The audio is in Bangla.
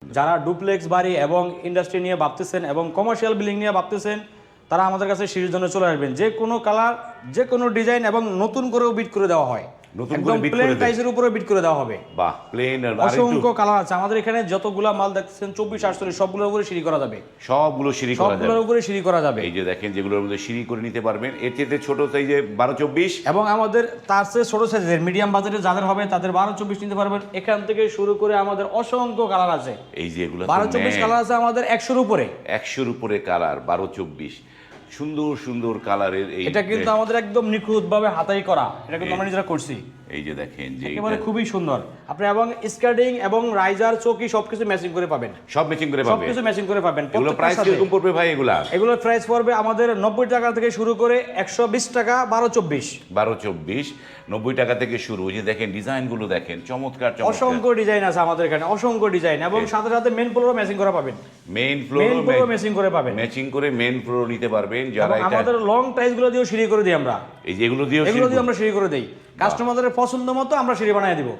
যারা ডুপ্লেক্স বাড়ি এবং ইন্ডাস্ট্রি নিয়ে ভাবতেছেন এবং কমার্শিয়াল বিল্ডিং নিয়ে ভাবতেছেন তারা আমাদের কাছে সিঁড়ির জন্য চলে আসবেন। যে কোনো কালার, যে কোনো ডিজাইন এবং নতুন করেও বিট করে দেওয়া হয়। নতুন করে একদম বিট প্লেন করে দেয়। টাইসের উপরে বিট করে দেওয়া হবে। বাহ, প্লেন আর অসংখ্য কালার আছে আমাদের এখানে। যতগুলা মাল দেখতেছেন 24-48 সবগুলোর উপরে সিঁড়ি করা যাবে। সবগুলো সিঁড়ি করা যাবে। সবগুলোর উপরে সিঁড়ি করা যাবে। এই যে দেখেন, যেগুলোর মধ্যে সিঁড়ি করে নিতে পারবেন। এর চেয়ে ছোট সাইজে 12-24 এবং আমাদের তার চেয়ে ছোট সাইজের মিডিয়াম বাজেটে যাদের হবে তাদের 12-24 নিতে পারবেন। এখান থেকে শুরু করে আমাদের অসংখ্য কালার আছে। এই যে এগুলো 12-24 কালার আছে আমাদের 100-র উপরে। 100-র উপরে কালার, 12-24 সুন্দর সুন্দর কালারের। এটা কিন্তু আমাদের একদম নিখুঁতভাবে হাতাই করা। এটা কিন্তু আমরা নিজেরা করছি। এই যে দেখেন যে একেবারে খুবই সুন্দর। আপনি এবং স্কার্টিং এবং রাইজার চৌকি সবকিছু ম্যাচিং করে পাবেন। সব ম্যাচিং করে পাবেন। সবকিছু ম্যাচিং করে পাবেন। এগুলো প্রাইস কিরকম পড়বে ভাই? এগুলোর প্রাইস পড়বে আমাদের 90 টাকা থেকে শুরু করে 120 টাকা। 12-24 90 টাকা থেকে শুরু। এই যে দেখেন ডিজাইনগুলো দেখেন, চমৎকার চমৎকার অসংখ্য ডিজাইন আছে আমাদের এখানে, অসংখ্য ডিজাইন। এবং সাথে সাথে মেইন ফ্লোরও ম্যাচিং করা পাবেন। মেইন ফ্লোরও ম্যাচিং করে পাবেন। ম্যাচিং করে মেইন ফ্লোর নিতে পারবেন যারা। এবং আমাদের লং টাইলসগুলো দিয়েও সিঁড়ি করে দিই আমরা। এই যে এগুলো দিয়ে আমরা সিঁড়ি করে দেই। কাস্টমারদের পছন্দ মতো আমরা সিঁড়ি বানিয়ে দিব।